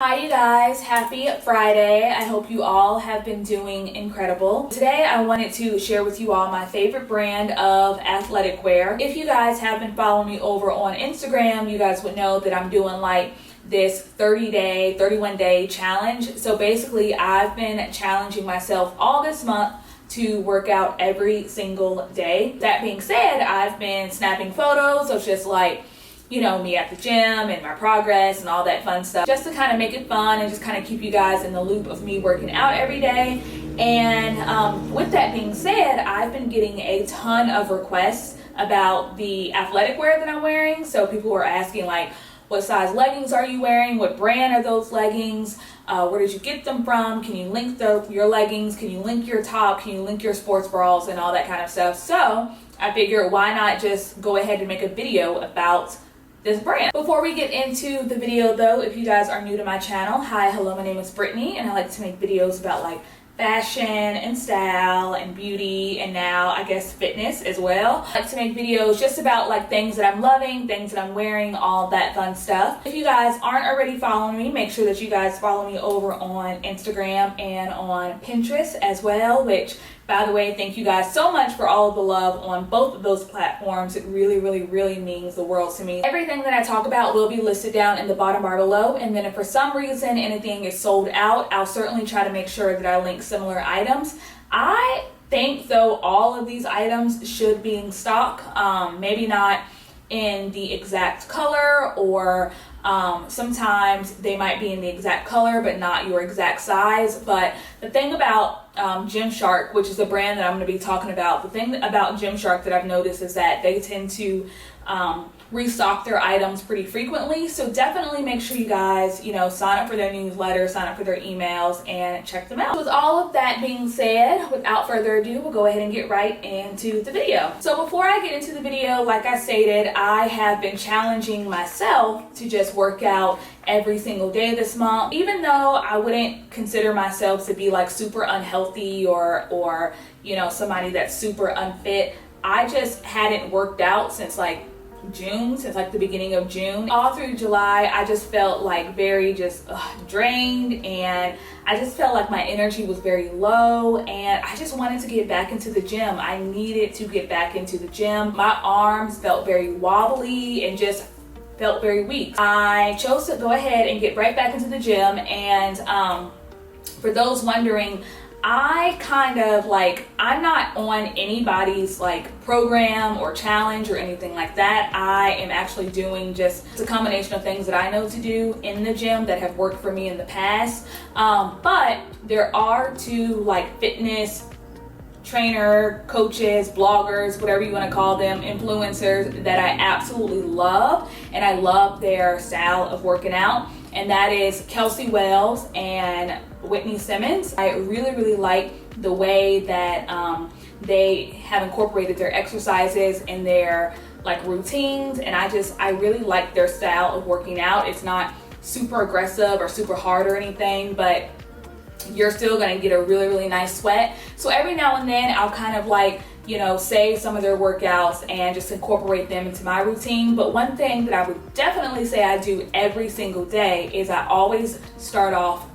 Hi you guys, happy Friday. I hope you all have been doing incredible. Today I wanted to share with you all my favorite brand of athletic wear. If you guys have been following me over on Instagram, you guys would know that I'm doing like this 31-day challenge. So basically I've been challenging myself all this month to work out every single day. That being said, I've been snapping photos of just like me at the gym and my progress and all that fun stuff, just to kind of make it fun and just kind of keep you guys in the loop of me working out every day. And with that being said, I've been getting a ton of requests about the athletic wear that I'm wearing. So people were asking like, what size leggings are you wearing? What brand are those leggings? Where did you get them from? Can you link your leggings? Can you link your top? Can you link your sports bras and all that kind of stuff? So I figured, why not just go ahead and make a video about this brand. Before we get into the video though, if you guys are new to my channel, hello, my name is Brittany and I like to make videos about like fashion and style and beauty and now I guess fitness as well. I like to make videos just about like things that I'm loving, things that I'm wearing, all that fun stuff. If you guys aren't already following me, make sure that you guys follow me over on Instagram and on Pinterest as well, which by the way, thank you guys so much for all of the love on both of those platforms. It really means the world to me. Everything that I talk about will be listed down in the bottom bar below, and then if for some reason anything is sold out, I'll certainly try to make sure that I link similar items. I think though all of these items should be in stock, maybe not in the exact color, or sometimes they might be in the exact color but not your exact size. But the thing about Gymshark, which is a brand that I'm going to be talking about, the thing about Gymshark that I've noticed is that they tend to restock their items pretty frequently. So definitely make sure you guys, sign up for their newsletter, sign up for their emails, and check them out. With all of that being said, without further ado, we'll go ahead and get right into the video. So before I get into the video, like I stated, I have been challenging myself to just work out every single day this month. Even though I wouldn't consider myself to be like super unhealthy or somebody that's super unfit, I just hadn't worked out since like the beginning of June. All through July, I just felt like very drained, and I just felt like my energy was very low, and I just wanted to get back into the gym. I needed to get back into the gym. My arms felt very wobbly and just felt very weak. I chose to go ahead and get right back into the gym, and for those wondering, I'm not on anybody's like program or challenge or anything like that. I am actually doing just a combination of things that I know to do in the gym that have worked for me in the past. But there are two like fitness trainer, coaches, bloggers, whatever you want to call them, influencers that I absolutely love, and I love their style of working out, and that is Kelsey Wells and Whitney Simmons. I really like the way that they have incorporated their exercises in their like routines, and I really like their style of working out. It's not super aggressive or super hard or anything, but you're still going to get a really nice sweat. So every now and then I'll kind of like save some of their workouts and just incorporate them into my routine. But one thing that I would definitely say I do every single day is I always start off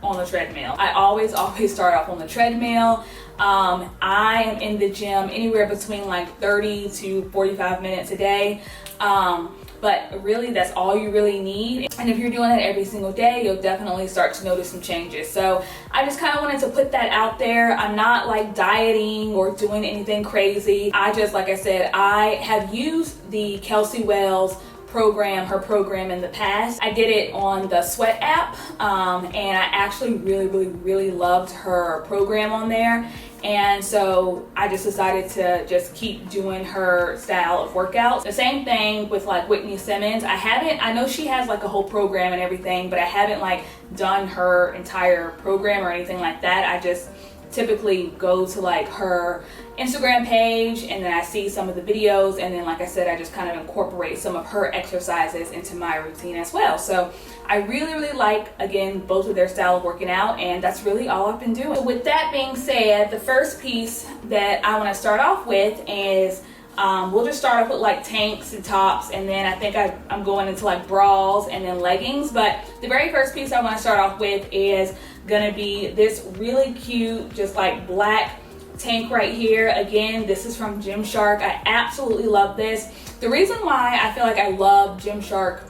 on the treadmill. I always start off on the treadmill. I am in the gym anywhere between like 30 to 45 minutes a day. But really that's all you really need. And if you're doing that every single day, you'll definitely start to notice some changes. So I just kind of wanted to put that out there. I'm not like dieting or doing anything crazy. Like I said, I have used the Kelsey Wells her program in the past. I did it on the Sweat app, and I actually really loved her program on there. And so I just decided to just keep doing her style of workouts. The same thing with like Whitney Simmons. I know she has like a whole program and everything, but I haven't like done her entire program or anything like that. I just typically go to like her Instagram page, and then I see some of the videos, and then like I said, I just kind of incorporate some of her exercises into my routine as well. So I really like, again, both of their style of working out, and that's really all I've been doing. So with that being said, the first piece that I want to start off with is We'll just start off with like tanks and tops, and then I think I'm going into like bras and then leggings. But the very first piece I want to start off with is gonna be this really cute, just like black tank right here. Again, this is from Gymshark. I absolutely love this. The reason why I feel like I love Gymshark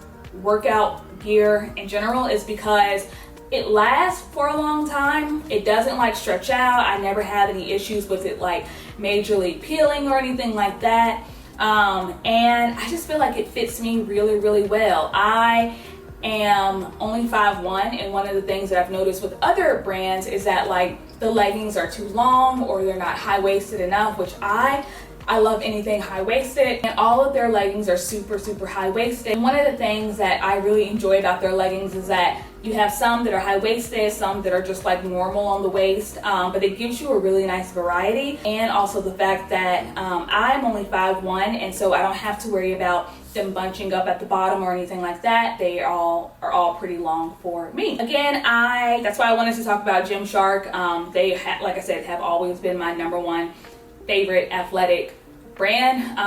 workout gear in general is because it lasts for a long time. It doesn't like stretch out. I never have any issues with it like majorly peeling or anything like that. And I just feel like it fits me really, really well. I am only 5'1", and one of the things that I've noticed with other brands is that like the leggings are too long or they're not high-waisted enough, which I love anything high-waisted, and all of their leggings are super, super high-waisted. And one of the things that I really enjoy about their leggings is that you have some that are high-waisted, some that are just like normal on the waist, but it gives you a really nice variety. And also the fact that I'm only 5'1", and so I don't have to worry about them bunching up at the bottom or anything like that. They are all pretty long for me. Again, that's why I wanted to talk about Gymshark. They like I said, have always been my #1 favorite athletic brand.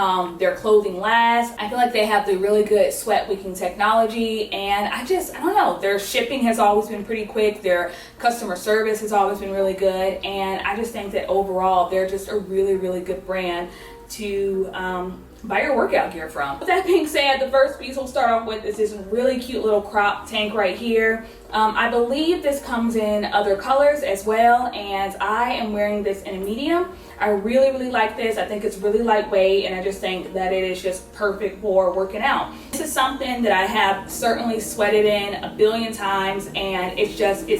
Their clothing lasts. I feel like they have the really good sweat wicking technology, and I don't know, their shipping has always been pretty quick. Their customer service has always been really good, and I just think that overall they're just a really, really good brand to buy your workout gear from. With that being said, the first piece we'll start off with is this really cute little crop tank right here. I believe this comes in other colors as well, and I am wearing this in a medium. I really, really like this. I think it's really lightweight, and I just think that it is just perfect for working out. This is something that I have certainly sweated in a billion times, and it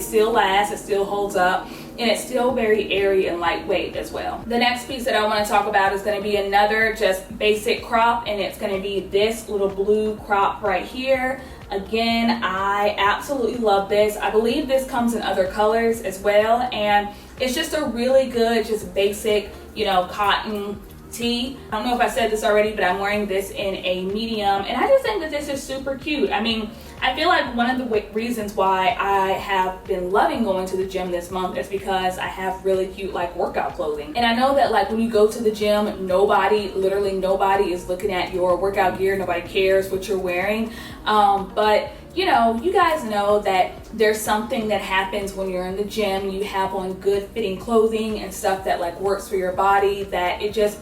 still lasts, it still holds up, and it's still very airy and lightweight as well. The next piece that I want to talk about is going to be another just basic crop, and it's going to be this little blue crop right here. Again, I absolutely love this. I believe this comes in other colors as well, and it's just a really good, just basic, cotton tee. I don't know if I said this already, but I'm wearing this in a medium, and I just think that this is super cute. I mean, I feel like one of the reasons why I have been loving going to the gym this month is because I have really cute like workout clothing. And I know that like when you go to the gym, literally nobody is looking at your workout gear. Nobody cares what you're wearing. But you guys know that there's something that happens when you're in the gym. You have on good fitting clothing and stuff that like works for your body, that it just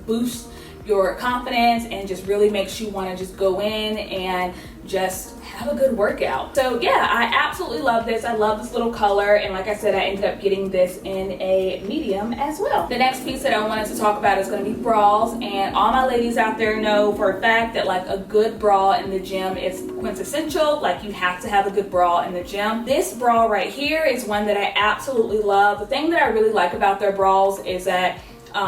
boosts your confidence and just really makes you want to just go in and just have a good workout. So yeah, I absolutely love this. I love this little color, and like I said, I ended up getting this in a medium as well. The next piece that I wanted to talk about is going to be bras, and all my ladies out there know for a fact that like a good bra in the gym is quintessential. Like you have to have a good bra in the gym. This bra right here is one that I absolutely love. The thing that I really like about their bras is that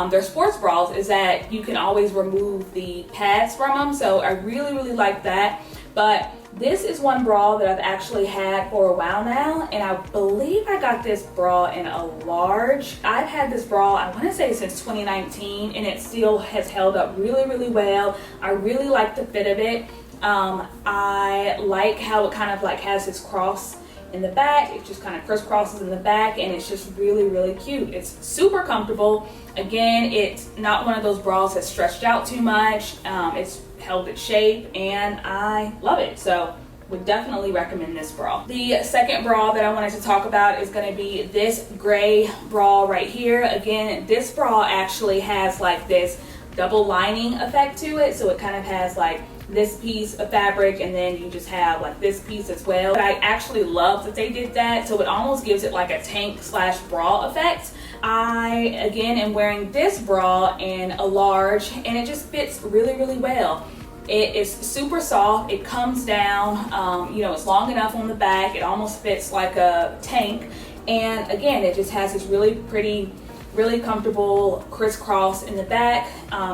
their sports bras is that you can always remove the pads from them. So I really, really like that. But this is one bra that I've actually had for a while now, and I believe I got this bra in a large. I've had this bra, I want to say since 2019, and it still has held up really, really well. I really like the fit of it. I like how it kind of like has this cross in the back. It just kind of crisscrosses in the back, and it's just really, really cute. It's super comfortable. Again, it's not one of those bras that's stretched out too much. It's held its shape, and I love it. So would definitely recommend this bra. The second bra that I wanted to talk about is going to be this gray bra right here. Again, this bra actually has like this double lining effect to it, so it kind of has like this piece of fabric, and then you just have like this piece as well. But I actually love that they did that, so it almost gives it like a tank slash bra effect. I again am wearing this bra in a large, and it just fits really, really well. It is super soft. It comes down, it's long enough on the back. It almost fits like a tank, and again, it just has this really pretty, really comfortable crisscross in the back,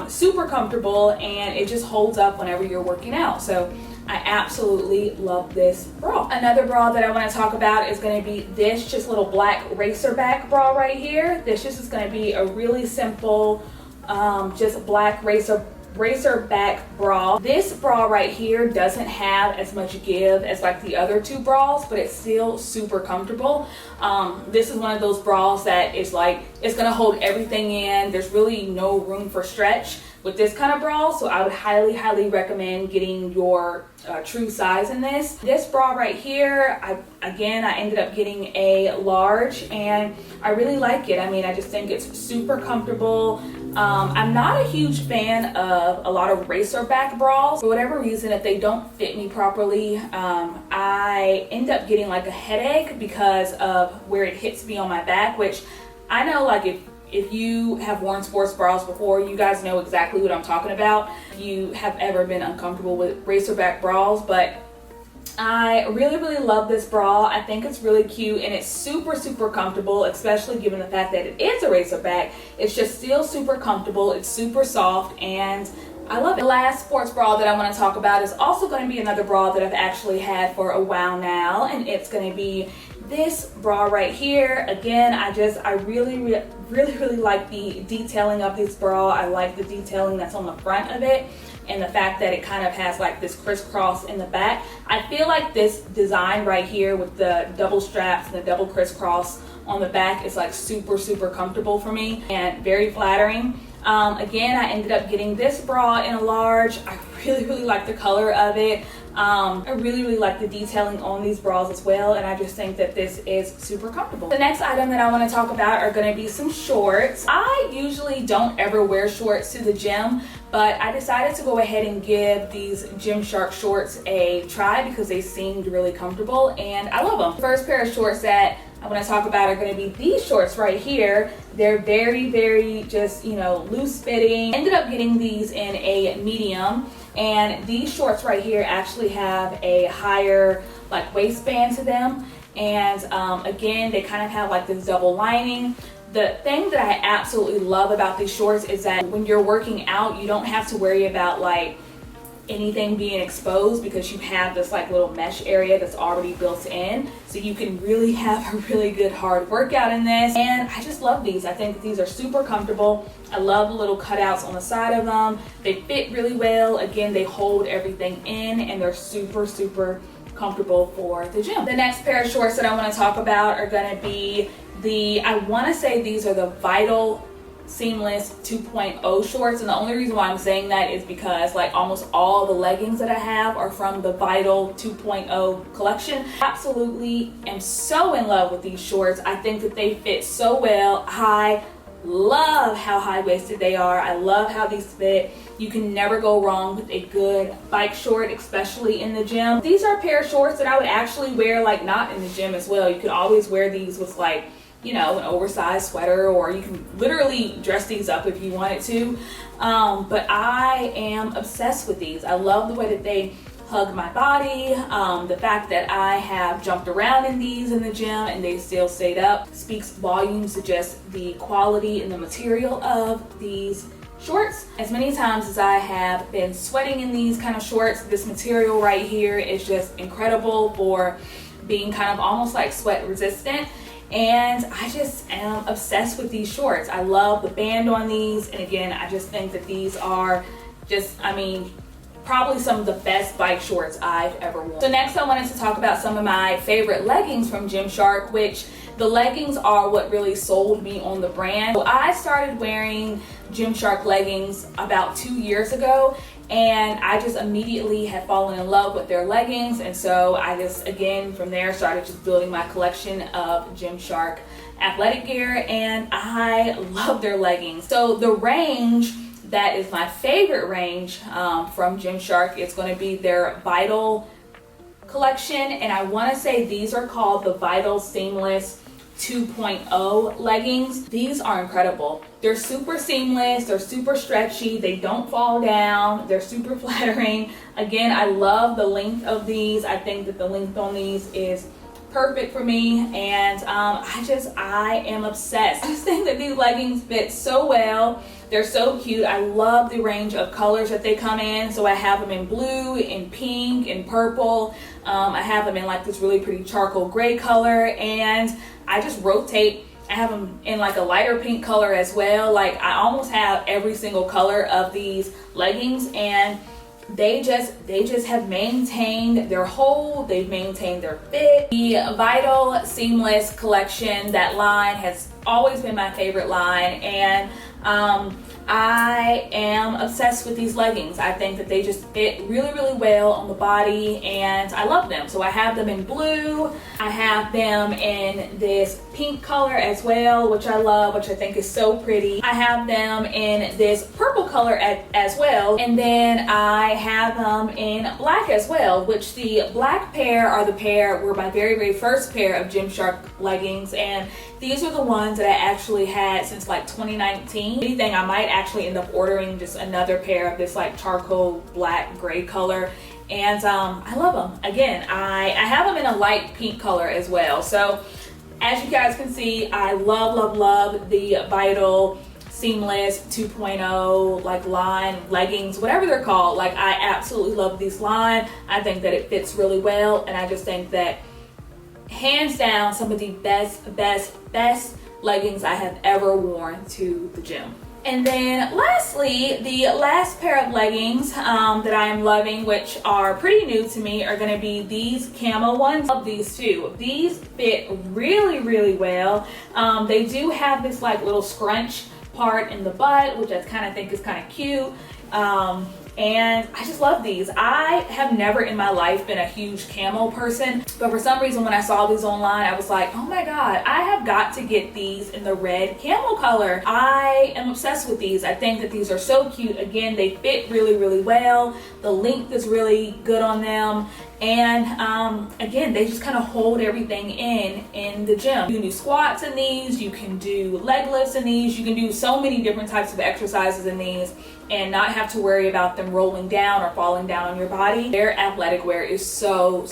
super comfortable, and it just holds up whenever you're working out. So I absolutely love this bra. Another bra that I want to talk about is going to be this just little black racer back bra right here. This just is going to be a really simple, just black racer back bra. This bra right here doesn't have as much give as like the other two bras, but it's still super comfortable. This is one of those bras that is like, it's gonna hold everything in. There's really no room for stretch. with this kind of bra, so I would highly recommend getting your true size in this. This bra right here, I ended up getting a large, and I really like it. I mean, I just think it's super comfortable. I'm not a huge fan of a lot of racer back bras. For whatever reason, if they don't fit me properly, I end up getting like a headache because of where it hits me on my back, which I know, like, if you have worn sports bras before, you guys know exactly what I'm talking about. If you have ever been uncomfortable with racer back bras, but I really love this bra. I think it's really cute, and it's super comfortable, especially given the fact that it is a racer back. It's just still super comfortable. It's super soft, and I love it. The last sports bra that I want to talk about is also going to be another bra that I've actually had for a while now, and it's going to be this bra right here. Again, I really like the detailing of this bra. I like the detailing that's on the front of it, and the fact that it kind of has like this crisscross in the back. I feel like this design right here with the double straps and the double crisscross on the back is like super comfortable for me and very flattering. Again, I ended up getting this bra in a large. I really like the color of it. I really like the detailing on these bras as well, and I just think that this is super comfortable. The next item that I want to talk about are going to be some shorts. I usually don't ever wear shorts to the gym, but I decided to go ahead and give these Gymshark shorts a try because they seemed really comfortable and I love them. The first pair of shorts that I want to talk about are going to be these shorts right here. They're very just, you know, loose fitting. Ended up getting these in a medium, and these shorts right here actually have a higher like waistband to them, and again, they kind of have like this double lining. The thing that I absolutely love about these shorts is that when you're working out, you don't have to worry about like anything being exposed because you have this like little mesh area that's already built in, so you can really have a really good hard workout in this. And I just love these. I think these are super comfortable. I love the little cutouts on the side of them. They fit really well. Again, they hold everything in, and they're super comfortable for the gym. The next pair of shorts that I want to talk about are going to be I want to say these are the Vital Seamless 2.0 shorts, and the only reason why I'm saying that is because like almost all the leggings that I have are from the Vital 2.0 collection. Absolutely am so in love with these shorts. I think that they fit so well. I love how high-waisted they are. I love how these fit. You can never go wrong with a good bike short, especially in the gym. These are a pair of shorts that I would actually wear like not in the gym as well. You could always wear these with like, you know, an oversized sweater, or you can literally dress these up if you wanted to. But I am obsessed with these. I love the way that they hug my body. The fact that I have jumped around in these in the gym and they still stayed up speaks volumes to just the quality and the material of these shorts. As many times as I have been sweating in these kind of shorts, this material right here is just incredible for being kind of almost like sweat resistant. And I just am obsessed with these shorts. I love the band on these, and again, I just think that these are just, I mean, probably some of the best bike shorts I've ever worn. So next I wanted to talk about some of my favorite leggings from Gymshark, which the leggings are what really sold me on the brand. So I started wearing Gymshark leggings about 2 years ago, and I just immediately had fallen in love with their leggings, and so I just, again, from there started just building my collection of Gymshark athletic gear, and I love their leggings. So the range that is my favorite range from Gymshark is going to be their Vital collection, and I want to say these are called the Vital Seamless 2.0 leggings. These are incredible. They're super seamless, they're super stretchy, they don't fall down, they're super flattering. Again, I love the length of these. I think that the length on these is perfect for me, and I am obsessed. I just think that these leggings fit so well. They're so cute. I love the range of colors that they come in. So I have them in blue, in pink, in purple. I have them in like this really pretty charcoal gray color, and I just rotate. I have them in like a lighter pink color as well. Like I almost have every single color of these leggings, and they just have maintained their hold, they've maintained their fit. The Vital Seamless collection, that line has always been my favorite line, and I am obsessed with these leggings. I think that they just fit really, really well on the body, and I love them. So I have them in blue. I have them in this pink color as well, which I love, which I think is so pretty. I have them in this purple color as well. And then I have them in black as well, which the black pair were my very, very first pair of Gymshark leggings. And these are the ones that I actually had since like 2019. Anything, I might actually end up ordering just another pair of this like charcoal black gray color. And I love them. Again, I have them in a light pink color as well. So as you guys can see, I love, love, love the Vital Seamless 2.0 like line leggings, whatever they're called. Like, I absolutely love this line. I think that it fits really well, and I just think that hands down some of the best leggings I have ever worn to the gym. And then lastly, the last pair of leggings that I am loving, which are pretty new to me, are gonna be these camo ones. I love these too. These fit really, really well. They do have this like little scrunch part in the butt, which I kind of think is kind of cute. And I just love these. I have never in my life been a huge camo person, but for some reason when I saw these online, I was like, oh my God, I have got to get these in the red camo color. I am obsessed with these. I think that these are so cute. Again, they fit really, really well. The length is really good on them. And again, they just kind of hold everything in the gym. You can do squats in these, you can do leg lifts in these, you can do so many different types of exercises in these and not have to worry about them rolling down or falling down on your body. Their athletic wear is so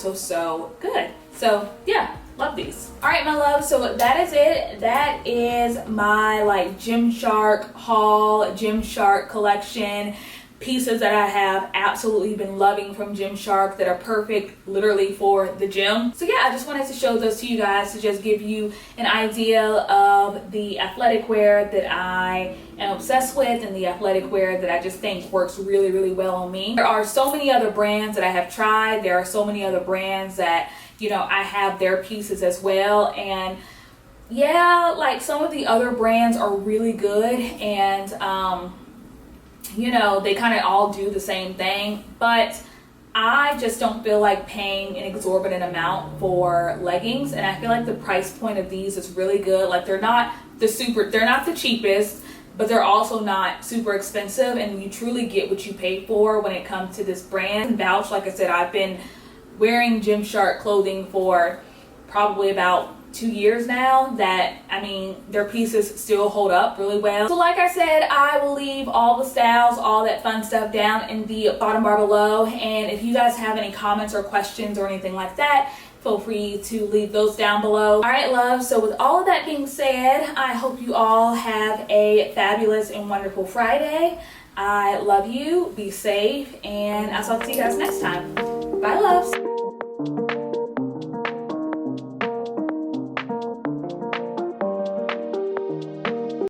good. So yeah, love these. All right, my love, so that is it. That is my like Gymshark haul, Gymshark collection. Pieces that I have absolutely been loving from Gymshark that are perfect literally for the gym. So yeah, I just wanted to show those to you guys to just give you an idea of the athletic wear that I am obsessed with and the athletic wear that I just think works really, really well on me. There are so many other brands that I have tried. There are so many other brands that, you know, I have their pieces as well. And yeah, like some of the other brands are really good, and you know, they kind of all do the same thing, but I just don't feel like paying an exorbitant amount for leggings, and I feel like the price point of these is really good. Like, they're not the cheapest, but they're also not super expensive, and you truly get what you pay for when it comes to this brand. And vouch, like I said, I've been wearing Gymshark clothing for probably about 2 years now, that I mean, their pieces still hold up really well. So like I said, I will leave all the styles, all that fun stuff down in the bottom bar below, and if you guys have any comments or questions or anything like that, feel free to leave those down below. All right, love, so with all of that being said, I hope you all have a fabulous and wonderful Friday. I love you, be safe, and I'll talk to you guys next time. Bye, loves.